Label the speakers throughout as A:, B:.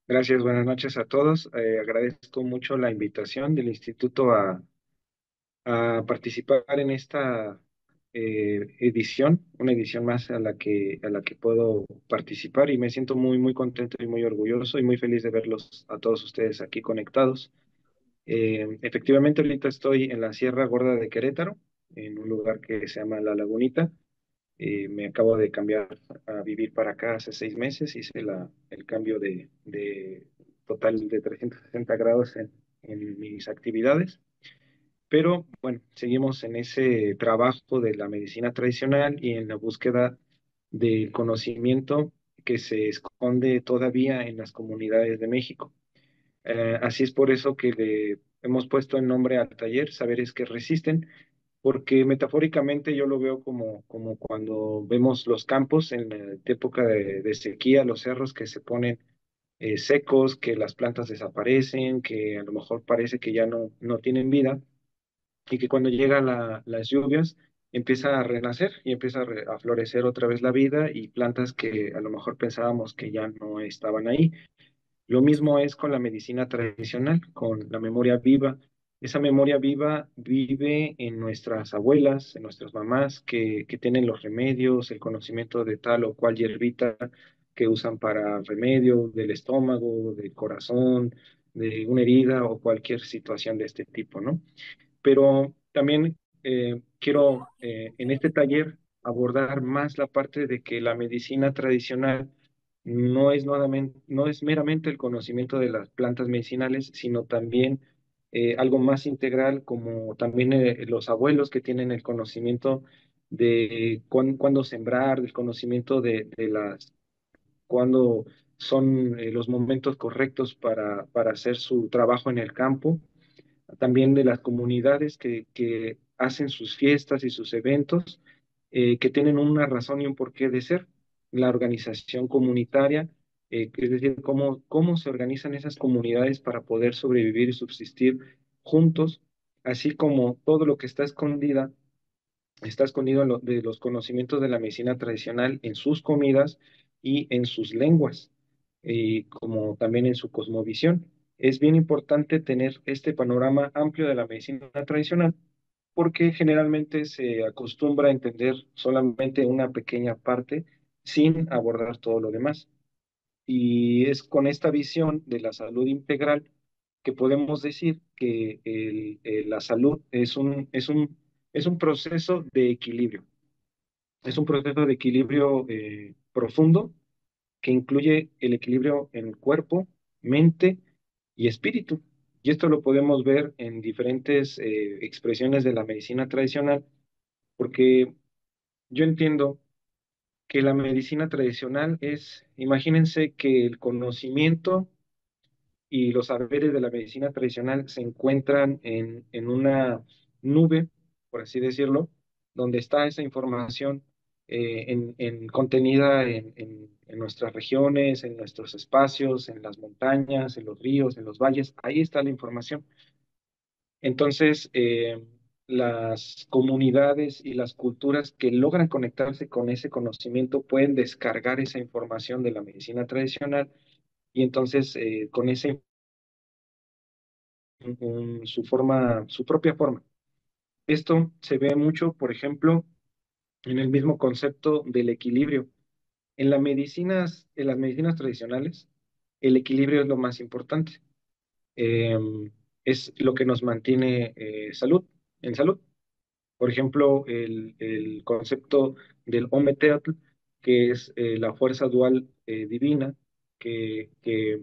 A: Gracias, buenas noches a todos. Agradezco mucho la invitación del instituto a participar en esta edición, una edición más a la que puedo participar y me siento muy contento y muy orgulloso y muy feliz de verlos a todos ustedes aquí conectados. Efectivamente, ahorita estoy en la Sierra Gorda de Querétaro, en un lugar que se llama La Lagunita. Me acabo de cambiar a vivir para acá hace 6 meses, hice el cambio de total de 360 grados en mis actividades, pero bueno, seguimos en ese trabajo de la medicina tradicional y en la búsqueda del conocimiento que se esconde todavía en las comunidades de México. Así es por eso que le hemos puesto el nombre al taller, Saberes que Resisten, porque metafóricamente yo lo veo como cuando vemos los campos en la época de sequía, los cerros que se ponen secos, que las plantas desaparecen, que a lo mejor parece que ya no tienen vida, y que cuando llegan las lluvias empieza a renacer y empieza a florecer otra vez la vida y plantas que a lo mejor pensábamos que ya no estaban ahí. Lo mismo es con la medicina tradicional, con la memoria viva. Esa memoria viva vive en nuestras abuelas, en nuestras mamás, que tienen los remedios, el conocimiento de tal o cual hierbita que usan para remedio del estómago, del corazón, de una herida o cualquier situación de este tipo, ¿no? Pero también quiero en este taller abordar más la parte de que la medicina tradicional no es meramente el conocimiento de las plantas medicinales, sino también algo más integral, como también los abuelos que tienen el conocimiento de cuándo sembrar, del conocimiento de cuándo son los momentos correctos para hacer su trabajo en el campo, también de las comunidades que hacen sus fiestas y sus eventos, que tienen una razón y un porqué de ser. La organización comunitaria, es decir, cómo se organizan esas comunidades para poder sobrevivir y subsistir juntos, así como todo lo que está escondido de los conocimientos de la medicina tradicional en sus comidas y en sus lenguas, y como también en su cosmovisión. Es bien importante tener este panorama amplio de la medicina tradicional porque generalmente se acostumbra a entender solamente una pequeña parte sin abordar todo lo demás. Y es con esta visión de la salud integral que podemos decir que la salud es un proceso de equilibrio. Es un proceso de equilibrio profundo que incluye el equilibrio en el cuerpo, mente y espíritu. Y esto lo podemos ver en diferentes expresiones de la medicina tradicional, porque yo entiendo que la medicina tradicional es, imagínense que el conocimiento y los saberes de la medicina tradicional se encuentran en una nube, por así decirlo, donde está esa información contenida en nuestras regiones, en nuestros espacios, en las montañas, en los ríos, en los valles. Ahí está la información. Entonces, las comunidades y las culturas que logran conectarse con ese conocimiento pueden descargar esa información de la medicina tradicional y entonces con esa su propia forma. Esto se ve mucho, por ejemplo, en el mismo concepto del equilibrio. En las medicinas tradicionales, el equilibrio es lo más importante. Eh, es lo que nos mantiene en salud. Por ejemplo, el concepto del Ometeotl, que es la fuerza dual divina, que, que,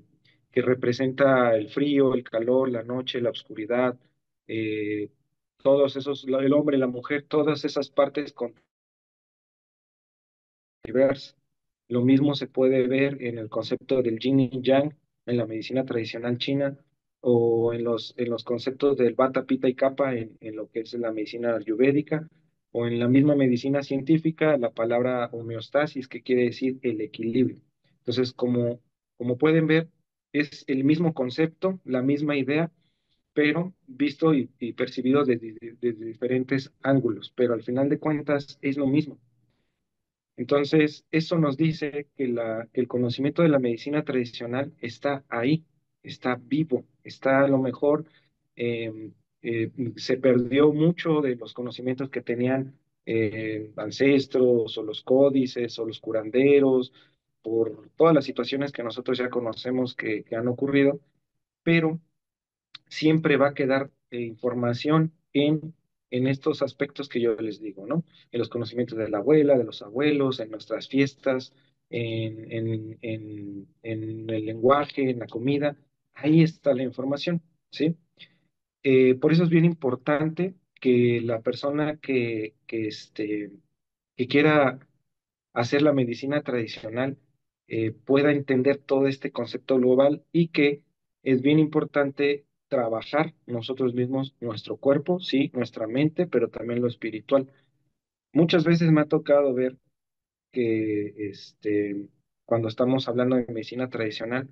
A: que representa el frío, el calor, la noche, la oscuridad, eh, todos esos, el hombre, la mujer, todas esas partes con diversas. Lo mismo se puede ver en el concepto del yin y yang en la medicina tradicional china o en los conceptos del bata, pita y kapha en lo que es la medicina ayurvédica o en la misma medicina científica, la palabra homeostasis, que quiere decir el equilibrio. Entonces, como pueden ver, es el mismo concepto, la misma idea, pero visto y percibido desde diferentes ángulos, pero al final de cuentas es lo mismo. Entonces, eso nos dice que, que el conocimiento de la medicina tradicional está ahí, está vivo, está a lo mejor, eh, se perdió mucho de los conocimientos que tenían ancestros o los códices o los curanderos por todas las situaciones que nosotros ya conocemos que han ocurrido, pero siempre va a quedar información en estos aspectos que yo les digo, ¿no? En los conocimientos de la abuela, de los abuelos, en nuestras fiestas, en el lenguaje, en la comida. Ahí está la información, ¿sí? Por eso es bien importante que la persona que quiera hacer la medicina tradicional pueda entender todo este concepto global y que es bien importante trabajar nosotros mismos nuestro cuerpo, sí, nuestra mente, pero también lo espiritual. Muchas veces me ha tocado ver que cuando estamos hablando de medicina tradicional,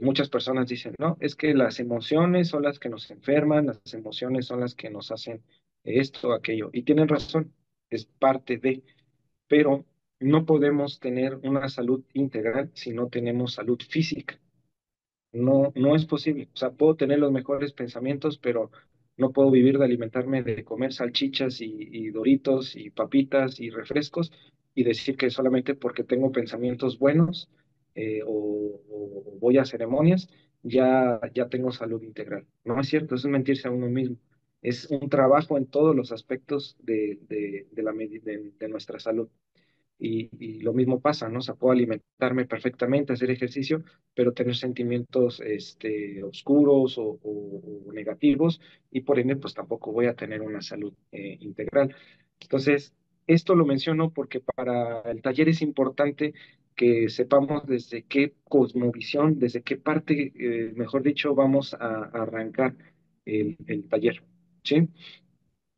A: muchas personas dicen, no, es que las emociones son las que nos enferman, las emociones son las que nos hacen esto, aquello, y tienen razón, es parte de, pero no podemos tener una salud integral si no tenemos salud física. No, no es posible. O sea, puedo tener los mejores pensamientos, pero no puedo vivir de alimentarme de comer salchichas y doritos y papitas y refrescos y decir que solamente porque tengo pensamientos buenos o voy a ceremonias, ya tengo salud integral. No es cierto, eso es mentirse a uno mismo. Es un trabajo en todos los aspectos de nuestra salud. Y lo mismo pasa, ¿no? O sea, puedo alimentarme perfectamente, hacer ejercicio, pero tener sentimientos oscuros o negativos y por ende, pues tampoco voy a tener una salud integral. Entonces, esto lo menciono porque para el taller es importante que sepamos desde qué cosmovisión, desde qué parte, mejor dicho, vamos a arrancar el taller, ¿sí?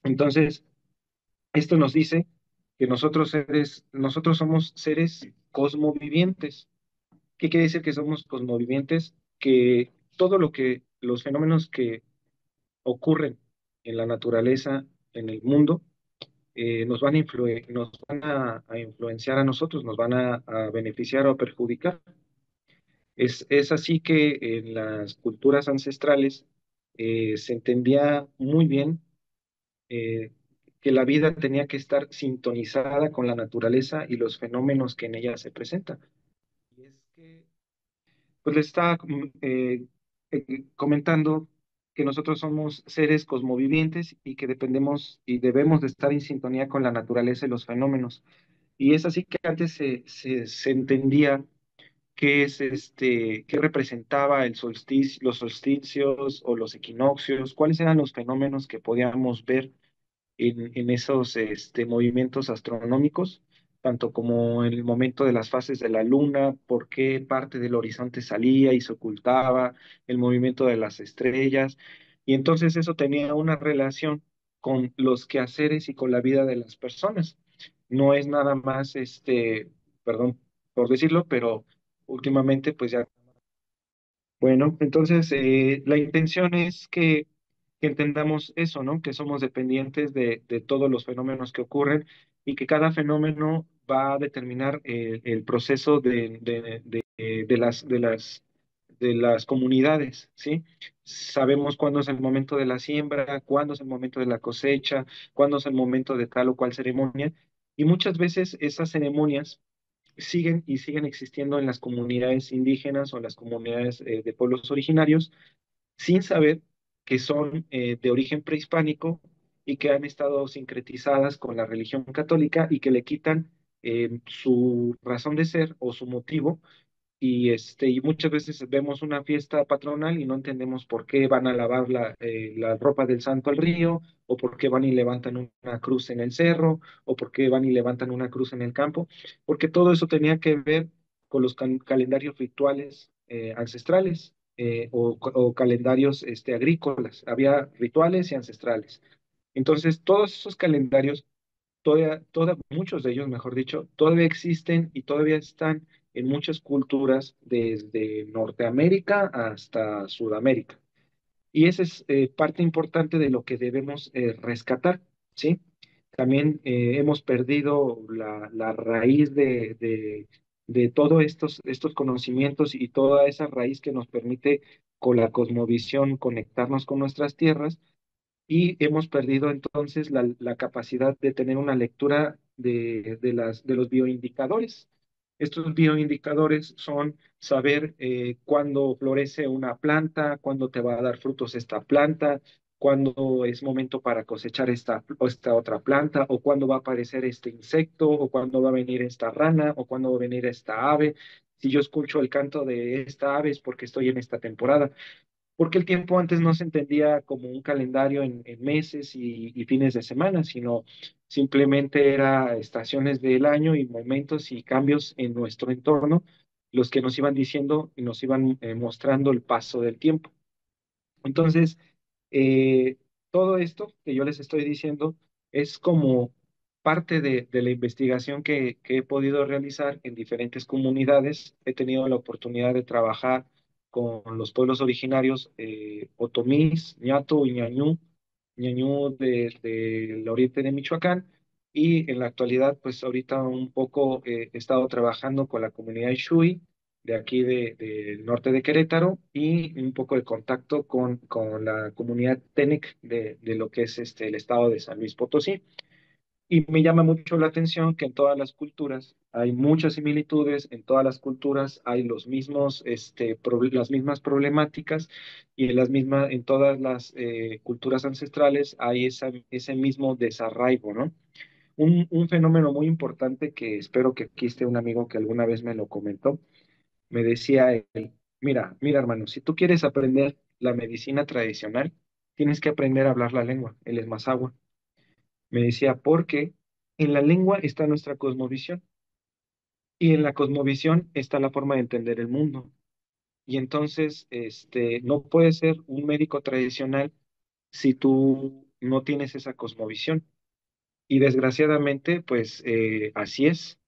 A: Entonces, esto nos dice que nosotros somos seres cosmovivientes. ¿Qué quiere decir que somos cosmovivientes? Que todo los fenómenos que ocurren en la naturaleza, en el mundo, nos van a influenciar a nosotros, nos van a beneficiar o a perjudicar. Es así que en las culturas ancestrales se entendía muy bien eh, que la vida tenía que estar sintonizada con la naturaleza y los fenómenos que en ella se presentan. Y es que, pues le estaba comentando que nosotros somos seres cosmovivientes y que dependemos y debemos de estar en sintonía con la naturaleza y los fenómenos. Y es así que antes se entendía qué representaba el solsticio, los solsticios o los equinoccios, cuáles eran los fenómenos que podíamos ver en esos movimientos astronómicos, tanto como en el momento de las fases de la luna, por qué parte del horizonte salía y se ocultaba, el movimiento de las estrellas, y entonces eso tenía una relación con los quehaceres y con la vida de las personas. No es nada más, perdón por decirlo, pero últimamente pues ya bueno, entonces la intención es que entendamos eso, ¿no? Que somos dependientes de todos los fenómenos que ocurren y que cada fenómeno va a determinar el proceso de las comunidades, ¿sí? Sabemos cuándo es el momento de la siembra, cuándo es el momento de la cosecha, cuándo es el momento de tal o cual ceremonia. Y muchas veces esas ceremonias siguen y siguen existiendo en las comunidades indígenas o en las comunidades de pueblos originarios, sin saber que son de origen prehispánico y que han estado sincretizadas con la religión católica y que le quitan su razón de ser o su motivo y muchas veces vemos una fiesta patronal y no entendemos por qué van a lavar la ropa del santo al río, o por qué van y levantan una cruz en el cerro, o por qué van y levantan una cruz en el campo, porque todo eso tenía que ver con los calendarios rituales ancestrales o calendarios agrícolas. Había rituales y ancestrales. Entonces, todos esos calendarios muchos de ellos, mejor dicho, todavía existen y todavía están en muchas culturas desde Norteamérica hasta Sudamérica. Y esa es parte importante de lo que debemos rescatar, ¿sí? También hemos perdido la raíz de todos estos conocimientos y toda esa raíz que nos permite con la cosmovisión conectarnos con nuestras tierras y hemos perdido entonces la capacidad de tener una lectura de los bioindicadores. Estos bioindicadores son saber cuándo florece una planta, cuándo te va a dar frutos esta planta, cuándo es momento para cosechar esta otra planta, o cuándo va a aparecer este insecto, o cuándo va a venir esta rana, o cuándo va a venir esta ave. Si yo escucho el canto de esta ave es porque estoy en esta temporada, porque el tiempo antes no se entendía como un calendario en meses y fines de semana, sino simplemente era estaciones del año y momentos y cambios en nuestro entorno los que nos iban diciendo y nos iban mostrando el paso del tiempo. Entonces, eh, todo esto que yo les estoy diciendo es como parte de la investigación que he podido realizar en diferentes comunidades. He tenido la oportunidad de trabajar con los pueblos originarios otomís, ñato y ñañú del oriente de Michoacán. Y en la actualidad, pues ahorita un poco he estado trabajando con la comunidad Shui de aquí del norte de Querétaro y un poco de contacto con la comunidad Tenec de lo que es el estado de San Luis Potosí. Y me llama mucho la atención que en todas las culturas hay muchas similitudes, en todas las culturas hay los mismos, las mismas problemáticas y en todas las culturas ancestrales hay ese mismo desarraigo, ¿no? Un fenómeno muy importante que espero que aquí esté un amigo que alguna vez me lo comentó, me decía él, mira hermano, si tú quieres aprender la medicina tradicional, tienes que aprender a hablar la lengua, él es Mazahua. Me decía, porque en la lengua está nuestra cosmovisión y en la cosmovisión está la forma de entender el mundo. Y entonces, no puedes ser un médico tradicional si tú no tienes esa cosmovisión. Y desgraciadamente, pues así es.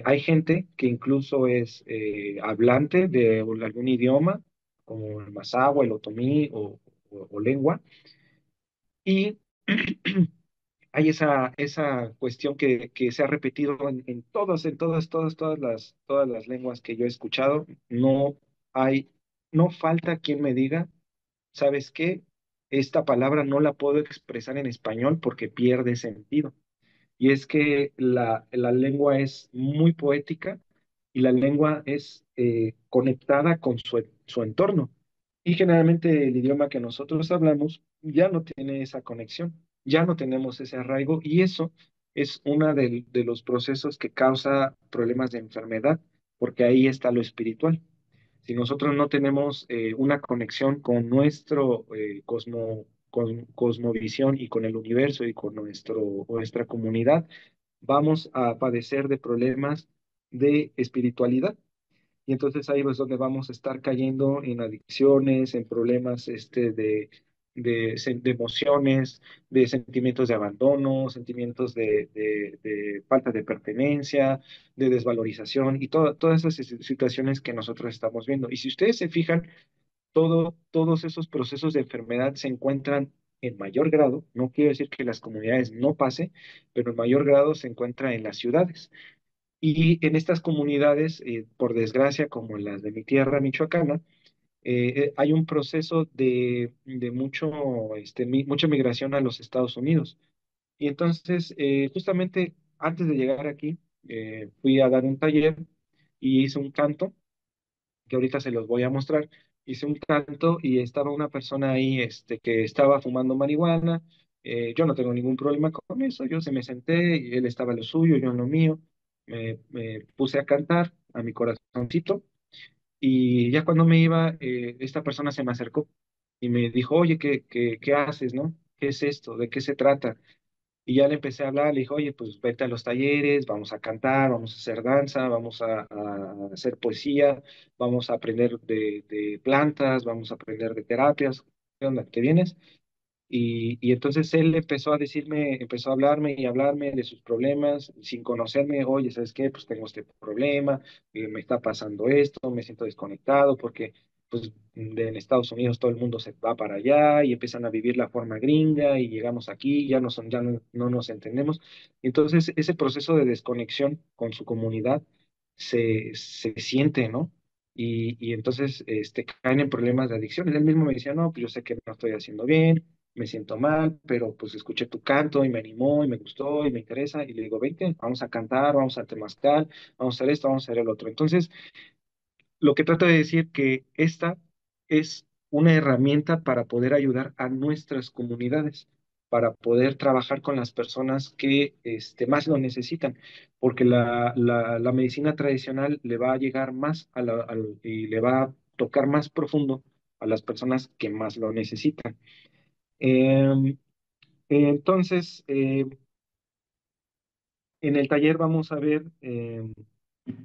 A: Hay gente que incluso es hablante de algún idioma, como el mazahua, el otomí o lengua, y hay esa cuestión que se ha repetido todas las lenguas que yo he escuchado. Hay, no falta quien me diga, ¿sabes qué? Esta palabra no la puedo expresar en español porque pierde sentido. Y es que la lengua es muy poética y la lengua es conectada con su entorno. Y generalmente el idioma que nosotros hablamos ya no tiene esa conexión, ya no tenemos ese arraigo y eso es uno de los procesos que causa problemas de enfermedad, porque ahí está lo espiritual. Si nosotros no tenemos una conexión con nuestro cosmovisión y con el universo y con nuestra comunidad, vamos a padecer de problemas de espiritualidad. Y entonces ahí es donde vamos a estar cayendo en adicciones, en problemas de emociones, de sentimientos de abandono, sentimientos de falta de pertenencia, de desvalorización y todas esas situaciones que nosotros estamos viendo. Y si ustedes se fijan, todos esos procesos de enfermedad se encuentran en mayor grado, no quiero decir que las comunidades no pase, pero en mayor grado se encuentra en las ciudades. Y en estas comunidades, por desgracia, como en las de mi tierra michoacana, hay un proceso de mucha migración a los Estados Unidos. Y entonces, justamente antes de llegar aquí, fui a dar un taller y hice un canto que ahorita se los voy a mostrar. Hice un canto y estaba una persona ahí que estaba fumando marihuana. Yo no tengo ningún problema con eso. Yo se me senté y él estaba en lo suyo, yo en lo mío. Me puse a cantar a mi corazoncito y ya cuando me iba, esta persona se me acercó y me dijo, oye, ¿qué haces, no? ¿Qué es esto? ¿De qué se trata? Y ya le empecé a hablar, le dije, oye, pues vete a los talleres, vamos a cantar, vamos a hacer danza, vamos a hacer poesía, vamos a aprender de plantas, vamos a aprender de terapias. ¿Qué onda? ¿Te vienes? Y entonces él empezó a decirme, empezó a hablarme y hablarme de sus problemas sin conocerme. Oye, ¿sabes qué? Pues tengo este problema, me está pasando esto, me siento desconectado porque pues en Estados Unidos todo el mundo se va para allá y empiezan a vivir la forma gringa y llegamos aquí, ya no nos entendemos. Entonces, ese proceso de desconexión con su comunidad se siente, ¿no? Y entonces caen en problemas de adicciones. Él mismo me decía, no, pues yo sé que no estoy haciendo bien, me siento mal, pero pues escuché tu canto y me animó y me gustó y me interesa. Y le digo, vente, vamos a cantar, vamos a temazcal, vamos a hacer esto, vamos a hacer el otro. Entonces, lo que trato de decir que esta es una herramienta para poder ayudar a nuestras comunidades, para poder trabajar con las personas que más lo necesitan, porque la medicina tradicional le va a llegar más y le va a tocar más profundo a las personas que más lo necesitan. Em, entonces, en el taller vamos a ver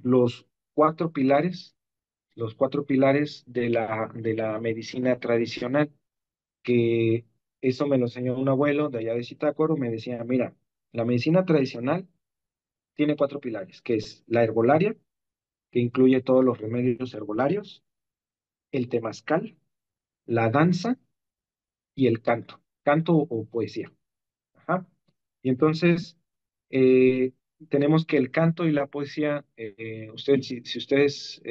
A: los cuatro pilares los cuatro pilares de la medicina tradicional, que eso me lo enseñó un abuelo de allá de Zitácuaro, me decía, mira, la medicina tradicional tiene cuatro pilares, que es la herbolaria, que incluye todos los remedios herbolarios, el temazcal, la danza y el canto o poesía. Ajá. Y entonces, eh, tenemos que el canto y la poesía, si ustedes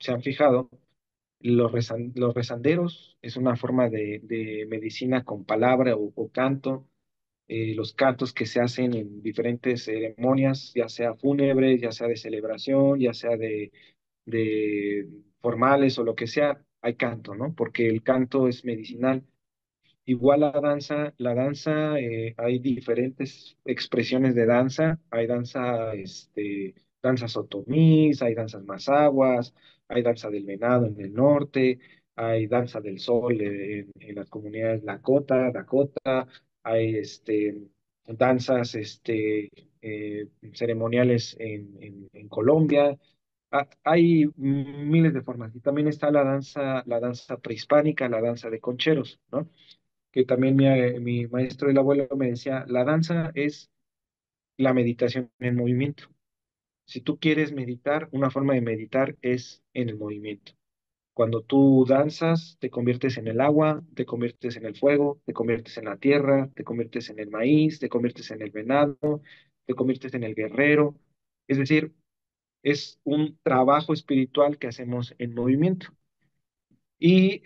A: se han fijado, los rezanderos es una forma de medicina con palabra o canto. Los cantos que se hacen en diferentes ceremonias, ya sea fúnebres, ya sea de celebración, ya sea de formales o lo que sea, hay canto, ¿no? Porque el canto es medicinal. Igual la danza, hay diferentes expresiones de danza, hay danzas otomís, hay danzas mazahuas, hay danza del venado en el norte, hay danza del sol en las comunidades Dakota, hay danzas ceremoniales en Colombia. Hay miles de formas. Y también está la danza prehispánica, la danza de concheros, ¿no? Que también mi maestro, el abuelo, me decía, la danza es la meditación en movimiento. Si tú quieres meditar, una forma de meditar es en el movimiento. Cuando tú danzas, te conviertes en el agua, te conviertes en el fuego, te conviertes en la tierra, te conviertes en el maíz, te conviertes en el venado, te conviertes en el guerrero. Es decir, es un trabajo espiritual que hacemos en movimiento. Y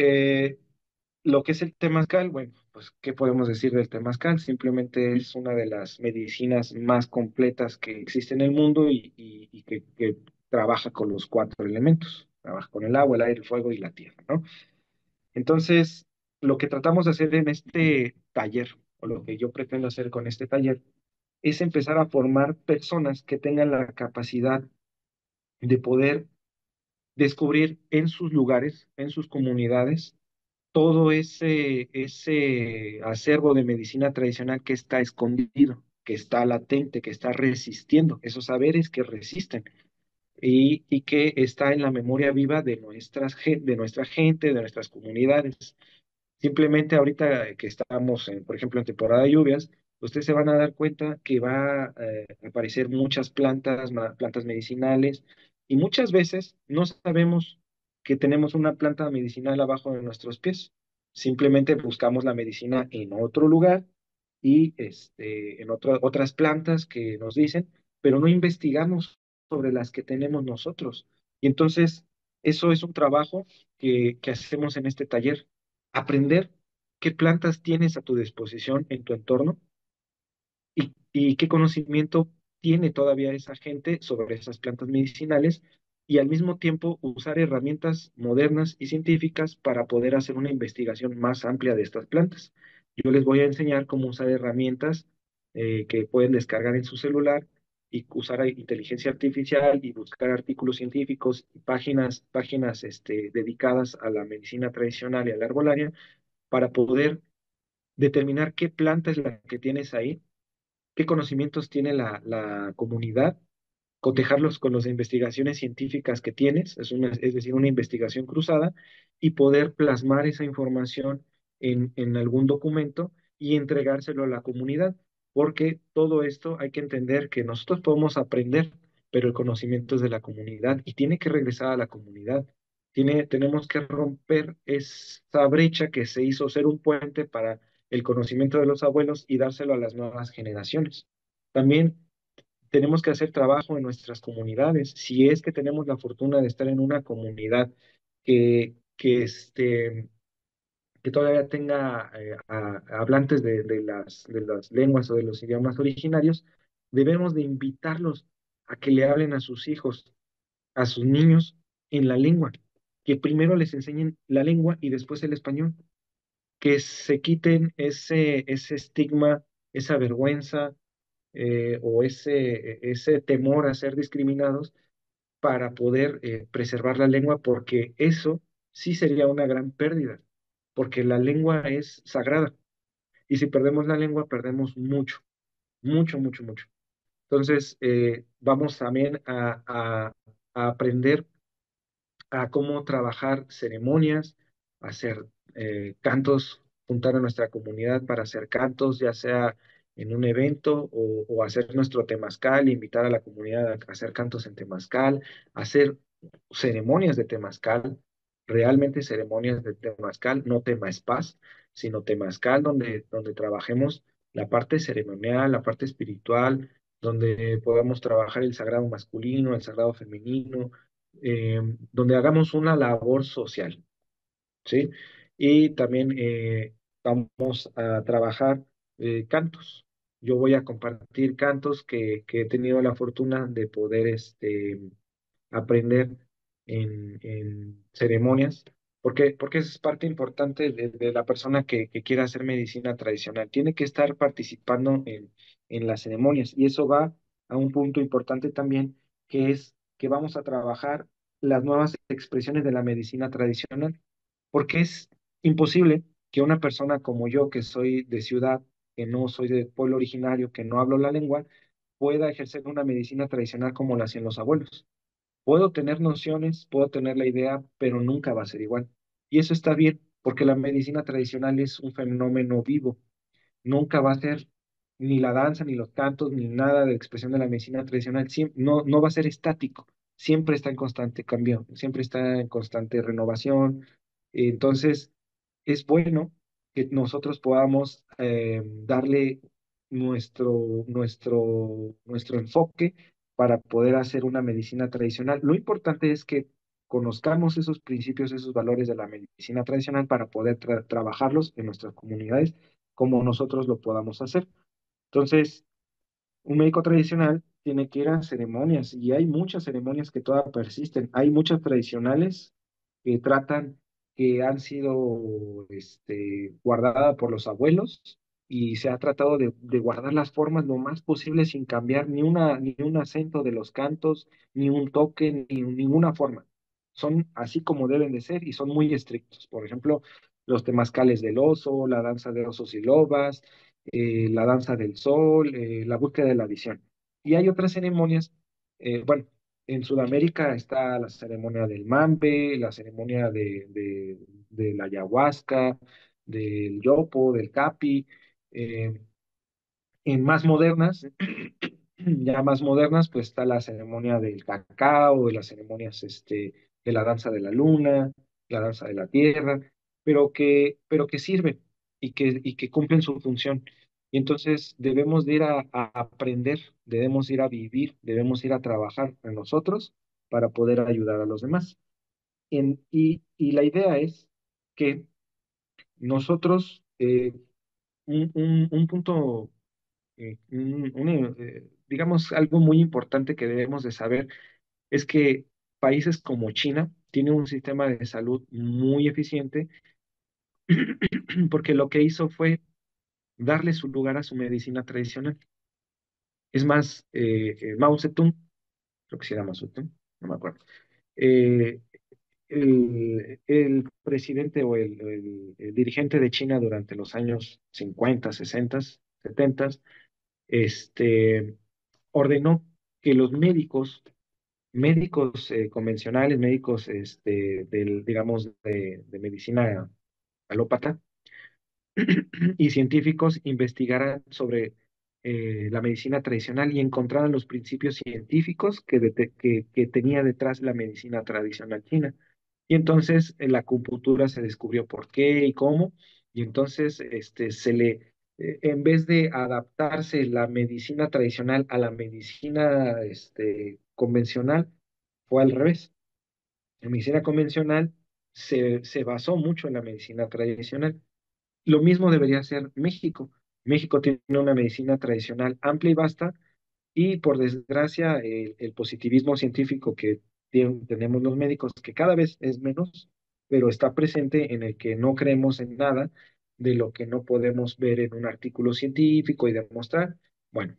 A: lo que es el temazcal, bueno, pues, ¿qué podemos decir del temazcal? Simplemente es una de las medicinas más completas que existe en el mundo y que trabaja con los cuatro elementos. Trabaja con el agua, el aire, el fuego y la tierra, ¿no? Entonces, lo que tratamos de hacer en este taller, o lo que yo pretendo hacer con este taller, es empezar a formar personas que tengan la capacidad de poder descubrir en sus lugares, en sus comunidades, todo ese acervo de medicina tradicional que está escondido, que está latente, que está resistiendo, esos saberes que resisten y que está en la memoria viva de de nuestra gente, de nuestras comunidades. Simplemente ahorita que estamos, por ejemplo, en temporada de lluvias, ustedes se van a dar cuenta que va a aparecer muchas plantas medicinales, y muchas veces no sabemos que tenemos una planta medicinal abajo de nuestros pies. Simplemente buscamos la medicina en otro lugar y en otras plantas que nos dicen, pero no investigamos sobre las que tenemos nosotros. Y entonces, eso es un trabajo que hacemos en este taller, aprender qué plantas tienes a tu disposición en tu entorno y qué conocimiento tiene todavía esa gente sobre esas plantas medicinales, y al mismo tiempo usar herramientas modernas y científicas para poder hacer una investigación más amplia de estas plantas. Yo les voy a enseñar cómo usar herramientas que pueden descargar en su celular y usar inteligencia artificial y buscar artículos científicos y páginas dedicadas a la medicina tradicional y a la herbolaria para poder determinar qué planta es la que tienes ahí, qué conocimientos tiene la comunidad, cotejarlos con las investigaciones científicas que tienes, es decir, una investigación cruzada, y poder plasmar esa información en algún documento y entregárselo a la comunidad, porque todo esto hay que entender que nosotros podemos aprender, pero el conocimiento es de la comunidad y tiene que regresar a la comunidad. Tenemos que romper esa brecha que se hizo ser un puente para el conocimiento de los abuelos y dárselo a las nuevas generaciones. También tenemos que hacer trabajo en nuestras comunidades. Si es que tenemos la fortuna de estar en una comunidad que todavía tenga hablantes de las lenguas o de los idiomas originarios, debemos de invitarlos a que le hablen a sus hijos, a sus niños en la lengua, que primero les enseñen la lengua y después el español, que se quiten ese estigma, esa vergüenza o ese temor a ser discriminados para poder preservar la lengua, porque eso sí sería una gran pérdida, porque la lengua es sagrada y si perdemos la lengua perdemos mucho, mucho, mucho, mucho. Entonces, vamos también a aprender a cómo trabajar ceremonias, hacer cantos, juntar a nuestra comunidad para hacer cantos, ya sea en un evento o hacer nuestro temazcal, invitar a la comunidad a hacer cantos en temazcal, hacer ceremonias de temazcal, realmente ceremonias de temazcal, no temazpaz, sino temazcal, donde trabajemos la parte ceremonial, la parte espiritual, donde podamos trabajar el sagrado masculino, el sagrado femenino, donde hagamos una labor social, ¿sí? Y también vamos a trabajar cantos. Yo voy a compartir cantos que he tenido la fortuna de poder aprender en ceremonias, porque es parte importante de la persona que quiera hacer medicina tradicional. Tiene que estar participando en las ceremonias y eso va a un punto importante también, que es que vamos a trabajar las nuevas expresiones de la medicina tradicional, porque es imposible que una persona como yo, que soy de ciudad, que no soy de pueblo originario, que no hablo la lengua, pueda ejercer una medicina tradicional como la hacían los abuelos. Puedo tener nociones, puedo tener la idea, pero nunca va a ser igual. Y eso está bien, porque la medicina tradicional es un fenómeno vivo. Nunca va a ser ni la danza, ni los cantos, ni nada de expresión de la medicina tradicional. No va a ser estático. Siempre está en constante cambio, siempre está en constante renovación. Entonces, es bueno que nosotros podamos darle nuestro enfoque para poder hacer una medicina tradicional. Lo importante es que conozcamos esos principios, esos valores de la medicina tradicional para poder trabajarlos en nuestras comunidades como nosotros lo podamos hacer. Entonces, un médico tradicional tiene que ir a ceremonias y hay muchas ceremonias que todavía persisten. Hay muchas tradicionales que tratan, que han sido guardadas por los abuelos y se ha tratado de guardar las formas lo más posible sin cambiar ni un acento de los cantos, ni un toque, ninguna forma. Son así como deben de ser y son muy estrictos. Por ejemplo, los temazcales del oso, la danza de osos y lobas, la danza del sol, la búsqueda de la visión. Y hay otras ceremonias, bueno, en Sudamérica está la ceremonia del mambe, la ceremonia de la ayahuasca, del yopo, del capi, eh, en más modernas, ya más modernas, pues está la ceremonia del cacao, de las ceremonias de la danza de la luna, la danza de la tierra, pero que sirven y que cumplen su función. Y entonces debemos de ir a aprender, debemos ir a vivir, debemos ir a trabajar en nosotros para poder ayudar a los demás. Y la idea es que nosotros, un punto digamos, algo muy importante que debemos de saber es que países como China tienen un sistema de salud muy eficiente porque lo que hizo fue darle su lugar a su medicina tradicional. Es más, Mao Zedong, creo que sí era Mao Zedong, no me acuerdo, eh, el presidente o el dirigente de China durante los años 50, 60, 70, este, ordenó que los médicos convencionales, médicos digamos, de medicina alópata y científicos investigaran sobre la medicina tradicional y encontraran los principios científicos que tenía detrás la medicina tradicional china. Y entonces en la acupuntura se descubrió por qué y cómo, y entonces en vez de adaptarse la medicina tradicional a la medicina convencional, fue al revés. La medicina convencional se basó mucho en la medicina tradicional. Lo mismo debería ser México. México tiene una medicina tradicional amplia y vasta, y por desgracia, el positivismo científico que tenemos los médicos, que cada vez es menos, pero está presente en el que no creemos en nada de lo que no podemos ver en un artículo científico y demostrar. Bueno,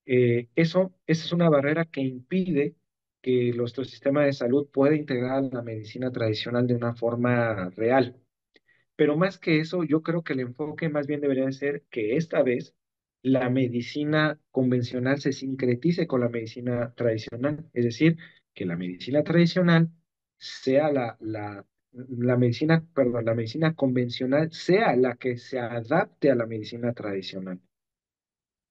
A: esa es una barrera que impide que nuestro sistema de salud pueda integrar la medicina tradicional de una forma real. Pero más que eso, yo creo que el enfoque más bien debería de ser que esta vez la medicina convencional se sincretice con la medicina tradicional, es decir, que la medicina tradicional sea la medicina, perdón, la medicina convencional sea la que se adapte a la medicina tradicional.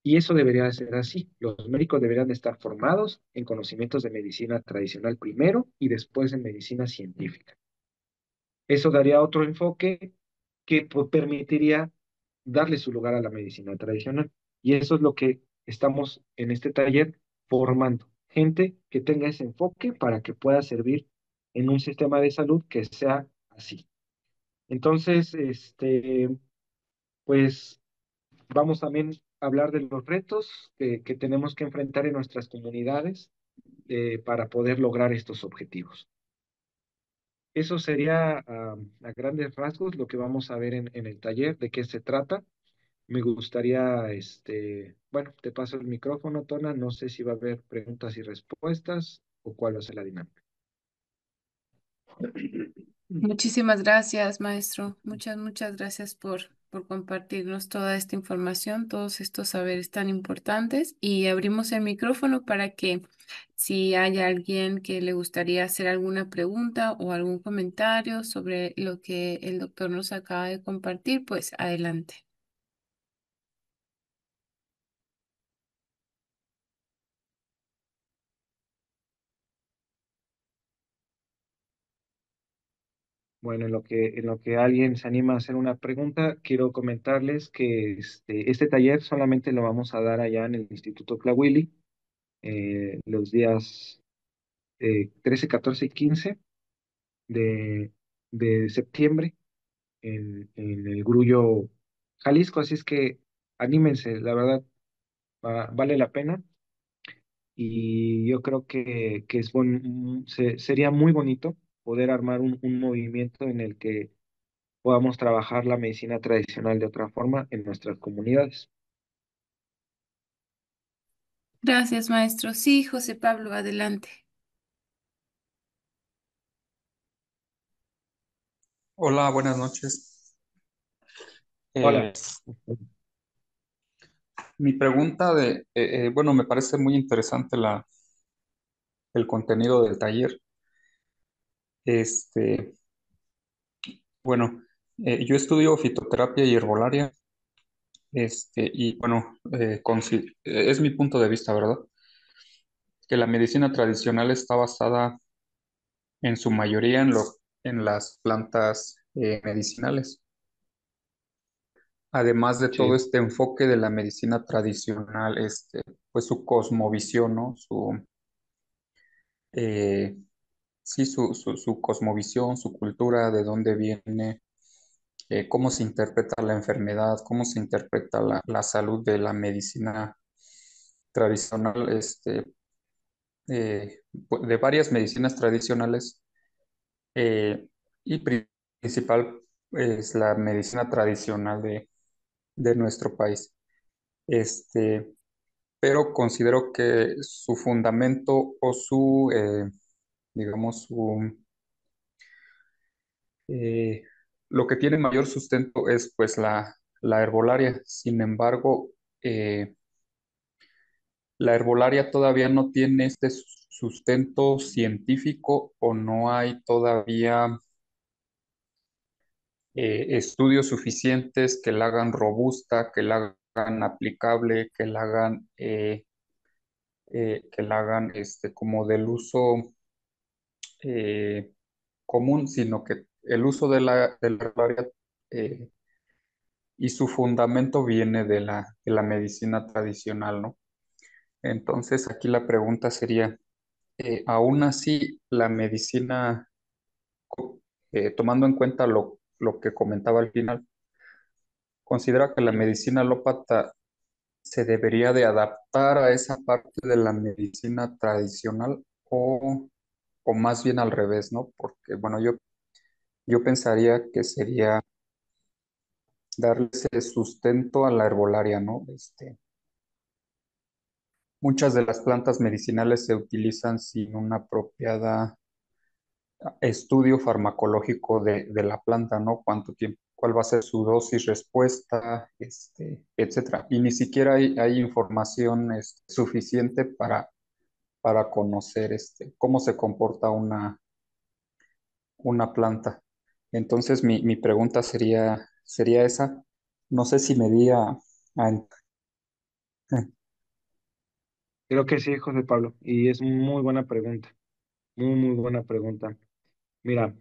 A: Y eso debería de ser así. Los médicos deberían de estar formados en conocimientos de medicina tradicional primero y después en medicina científica. Eso daría otro enfoque que permitiría darle su lugar a la medicina tradicional. Y eso es lo que estamos en este taller formando. Gente que tenga ese enfoque para que pueda servir en un sistema de salud que sea así. Entonces, pues vamos también a hablar de los retos que tenemos que enfrentar en nuestras comunidades para poder lograr estos objetivos. Eso sería a grandes rasgos lo que vamos a ver en el taller, de qué se trata. Me gustaría, bueno, te paso el micrófono, Tona. No sé si va a haber preguntas y respuestas o cuál va a ser la dinámica.
B: Muchísimas gracias, maestro. Muchas gracias por compartirnos toda esta información, todos estos saberes tan importantes. Y abrimos el micrófono para que si hay alguien que le gustaría hacer alguna pregunta o algún comentario sobre lo que el doctor nos acaba de compartir, pues adelante.
A: Bueno, en lo que alguien se anima a hacer una pregunta, quiero comentarles que este taller solamente lo vamos a dar allá en el Instituto Clahuili, los días 13, 14 y 15 de, de septiembre en el Grullo, Jalisco. Así es que anímense, la verdad, vale la pena. Y yo creo que sería muy bonito poder armar un movimiento en el que podamos trabajar la medicina tradicional de otra forma en nuestras comunidades.
B: Gracias, maestro. Sí, José Pablo, adelante.
C: Hola, buenas noches.
A: Hola.
C: Eh, Mi pregunta bueno, me parece muy interesante el contenido del taller. Este, bueno, yo estudio fitoterapia y herbolaria, y bueno, es mi punto de vista, ¿verdad? Que la medicina tradicional está basada en su mayoría en las plantas medicinales. Además de todo
A: Sí,
C: este enfoque de la medicina tradicional, pues su cosmovisión, ¿no? Eh, sí, su cosmovisión, su cultura, de dónde viene, cómo se interpreta la enfermedad, cómo se interpreta la salud de la medicina tradicional, de varias medicinas tradicionales, eh, y principal es la medicina tradicional de nuestro país. Este, pero considero que su fundamento o digamos, eh, lo que tiene mayor sustento es pues la herbolaria. Sin embargo, la herbolaria todavía no tiene este sustento científico o no hay todavía estudios suficientes que la hagan robusta, que la hagan aplicable, que la hagan como del uso común, sino que el uso de la herbolaria eh, y su fundamento viene de la medicina tradicional, ¿no? Entonces, aquí la pregunta sería, aún así, la medicina, tomando en cuenta lo que comentaba al final, ¿considera que la medicina alópata se debería de adaptar a esa parte de la medicina tradicional o más bien al revés, ¿no? Porque, bueno, yo pensaría que sería darle ese sustento a la herbolaria, ¿no? Muchas de las plantas medicinales se utilizan sin un apropiada estudio farmacológico de la planta, ¿no? Cuánto tiempo, cuál va a ser su dosis respuesta, etcétera. Y ni siquiera hay información suficiente para conocer cómo se comporta una planta. Entonces, mi pregunta sería esa. No sé si me di a-
A: Creo que sí, José Pablo, y es muy buena pregunta, muy buena pregunta. Mira,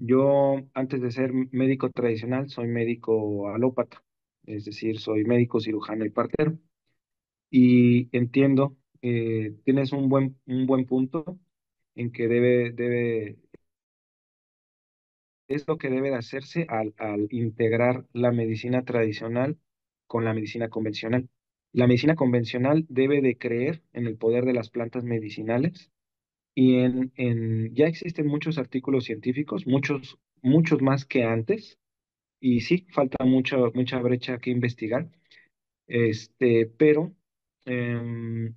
A: yo antes de ser médico tradicional soy médico alópata, es decir, soy médico cirujano y partero. Y entiendo, tienes un buen punto en que es lo que debe de hacerse al integrar la medicina tradicional con la medicina convencional. La medicina convencional debe de creer en el poder de las plantas medicinales y ya existen muchos artículos científicos, muchos más que antes, y sí, falta mucha brecha que investigar, pero em,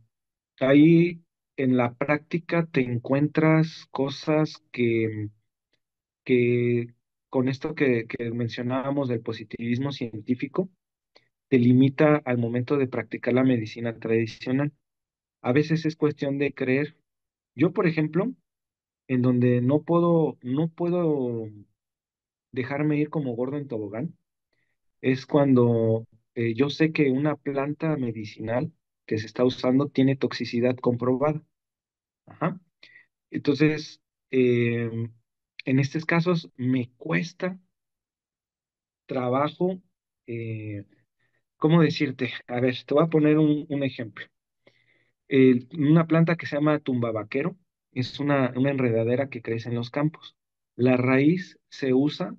A: ahí en la práctica te encuentras cosas que con esto que mencionábamos del positivismo científico, te limita al momento de practicar la medicina tradicional. A veces es cuestión de creer. Yo, por ejemplo, en donde no puedo dejarme ir como gordo en tobogán, es cuando yo sé que una planta medicinal que se está usando tiene toxicidad comprobada. Ajá. Entonces, en estos casos me cuesta trabajo, eh, ¿cómo decirte? A ver, te voy a poner un ejemplo. Una planta que se llama tumbabaquero es una enredadera que crece en los campos. La raíz se usa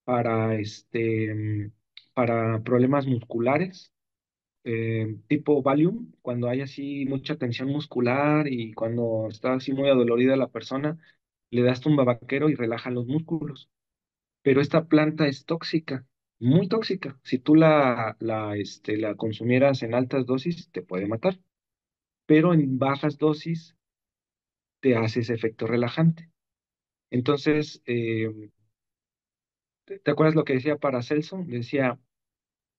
A: para, para problemas musculares, tipo Valium, cuando hay así mucha tensión muscular y cuando está así muy adolorida la persona, le das tumbabaquero y relaja los músculos. Pero esta planta es tóxica, muy tóxica. Si tú la consumieras en altas dosis, te puede matar, pero en bajas dosis te hace ese efecto relajante. Entonces, ¿te acuerdas lo que decía Paracelso? Decía,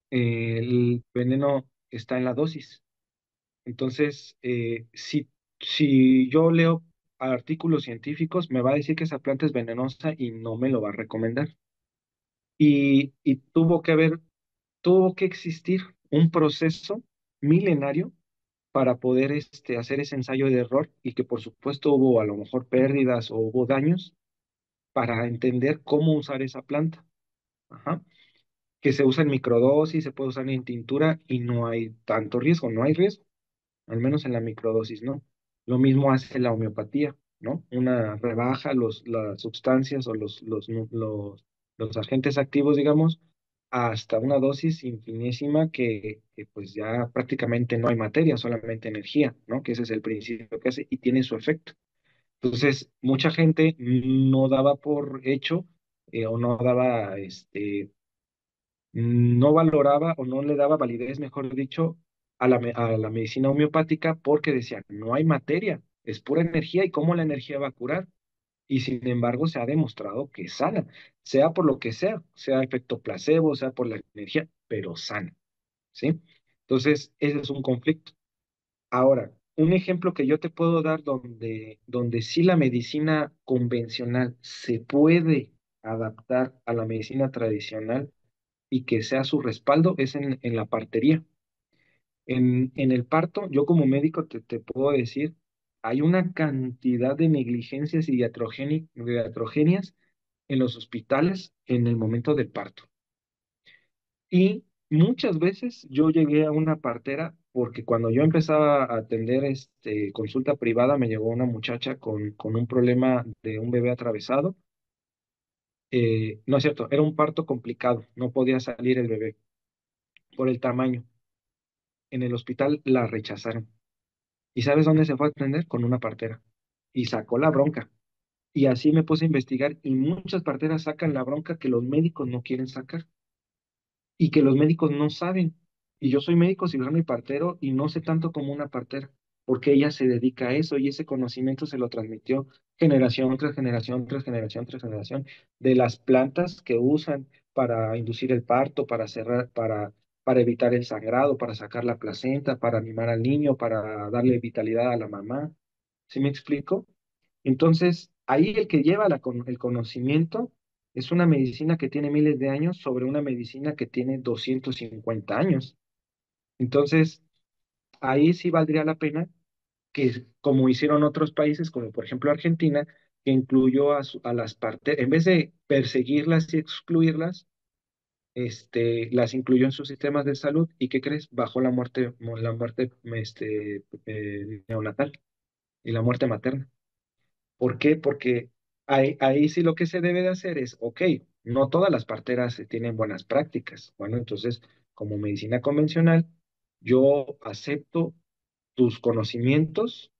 A: el veneno está en la dosis. Entonces, si yo leo artículos científicos, me va a decir que esa planta es venenosa y no me lo va a recomendar. Y tuvo que existir un proceso milenario para poder hacer ese ensayo de error y que por supuesto hubo a lo mejor pérdidas o hubo daños para entender cómo usar esa planta. Ajá. Que se usa en microdosis, se puede usar en tintura y no hay tanto riesgo, no hay riesgo, al menos en la microdosis, ¿no? Lo mismo hace la homeopatía, ¿no? Una rebaja las sustancias o los agentes activos, digamos, hasta una dosis infinísima que pues ya prácticamente no hay materia, solamente energía, ¿no? Que ese es el principio que hace y tiene su efecto. Entonces, mucha gente no daba por hecho o no daba, no valoraba o no le daba validez, mejor dicho, a la medicina homeopática porque decían, no hay materia, es pura energía y cómo la energía va a curar. Y sin embargo, se ha demostrado que sana, sea por lo que sea efecto placebo, sea por la energía, pero sana, ¿sí? Entonces, ese es un conflicto. Ahora, un ejemplo que yo te puedo dar donde sí la medicina convencional se puede adaptar a la medicina tradicional y que sea su respaldo es en la partería. En el parto, yo como médico te puedo decir hay una cantidad de negligencias y iatrogenias en los hospitales en el momento del parto. Y muchas veces yo llegué a una partera porque cuando yo empezaba a atender consulta privada, me llegó una muchacha con un problema de un bebé atravesado. No es cierto, era un parto complicado, no podía salir el bebé por el tamaño. En el hospital la rechazaron. ¿Y sabes dónde se fue a atender? Con una partera. Y sacó la bronca. Y así me puse a investigar y muchas parteras sacan la bronca que los médicos no quieren sacar y que los médicos no saben. Y yo soy médico cirujano y partero y no sé tanto como una partera, porque ella se dedica a eso y ese conocimiento se lo transmitió generación tras generación, tras generación, tras generación, de las plantas que usan para inducir el parto, para cerrar, para evitar el sangrado, para sacar la placenta, para animar al niño, para darle vitalidad a la mamá. ¿Sí me explico? Entonces, ahí el que lleva el conocimiento es una medicina que tiene miles de años sobre una medicina que tiene 250 años. Entonces, ahí sí valdría la pena que, como hicieron otros países, como por ejemplo Argentina, que incluyó a las partes, en vez de perseguirlas y excluirlas, las incluyó en sus sistemas de salud. ¿Y qué crees? Bajó la muerte neonatal y la muerte materna. ¿Por qué? Porque ahí sí lo que se debe de hacer es, ok, no todas las parteras tienen buenas prácticas. Bueno, entonces, como medicina convencional, yo acepto tus conocimientos,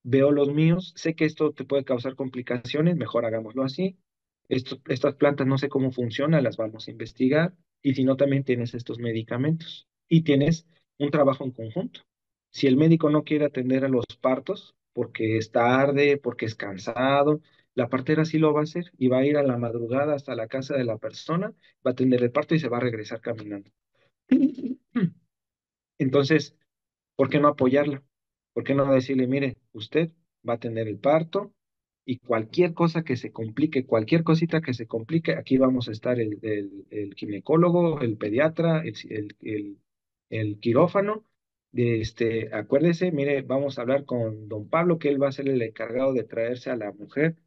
A: veo los míos, sé que esto te puede causar complicaciones, mejor hagámoslo así. Estas plantas no sé cómo funcionan, las vamos a investigar. Y si no, también tienes estos medicamentos y tienes un trabajo en conjunto. Si el médico no quiere atender a los partos porque es tarde, porque es cansado, la partera sí lo va a hacer y va a ir a la madrugada hasta la casa de la persona, va a atender el parto y se va a regresar caminando. Entonces, ¿por qué no apoyarla? ¿Por qué no decirle, mire, usted va a tener el parto y cualquier cosa que se complique, cualquier cosita que se complique, aquí vamos a estar el ginecólogo, el pediatra, el quirófano. Acuérdese, mire, vamos a hablar con don Pablo, que él va a ser el encargado de traerse a la mujer,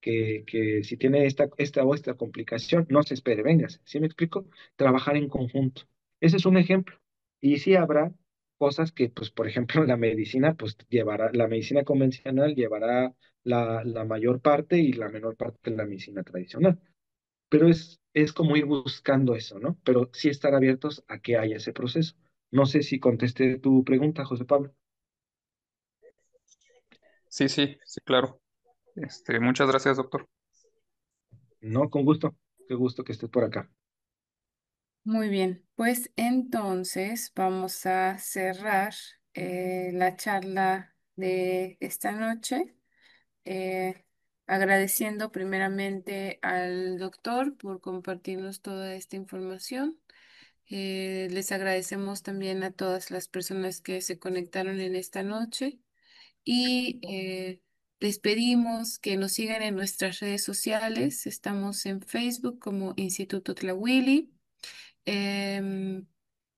A: que si tiene esta o esta complicación, no se espere, véngase. ¿Sí me explico? Trabajar en conjunto. Ese es un ejemplo. Y sí habrá cosas que, pues, por ejemplo, la medicina, pues, la medicina convencional llevará la mayor parte y la menor parte de la medicina tradicional. Pero es como ir buscando eso, ¿no? Pero sí estar abiertos a que haya ese proceso. No sé si contesté tu pregunta, José Pablo.
C: Sí, sí, sí, claro. Muchas gracias, doctor.
A: No, con gusto. Qué gusto que estés por acá.
B: Muy bien, pues entonces vamos a cerrar la charla de esta noche, eh, agradeciendo primeramente al doctor por compartirnos toda esta información. Les agradecemos también a todas las personas que se conectaron en esta noche y les pedimos que nos sigan en nuestras redes sociales. Estamos en Facebook como Instituto Tlawili. Em,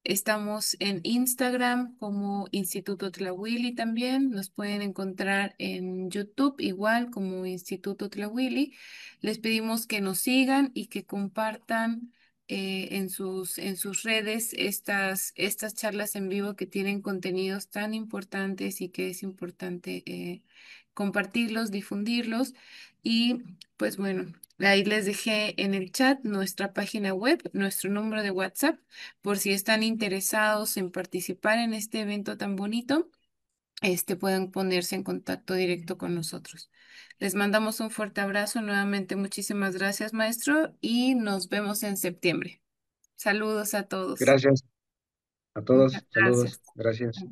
B: Estamos en Instagram como Instituto Tlawili también. Nos pueden encontrar en YouTube igual como Instituto Tlawili. Les pedimos que nos sigan y que compartan en sus redes estas charlas en vivo que tienen contenidos tan importantes y que es importante compartirlos, difundirlos. Y pues bueno, ahí les dejé en el chat nuestra página web, nuestro número de WhatsApp, por si están interesados en participar en este evento tan bonito, pueden ponerse en contacto directo con nosotros. Les mandamos un fuerte abrazo. Nuevamente, muchísimas gracias, maestro, y nos vemos en septiembre. Saludos a todos.
A: Gracias a
B: Muchas
A: todos.
B: gracias.
A: Saludos. Gracias.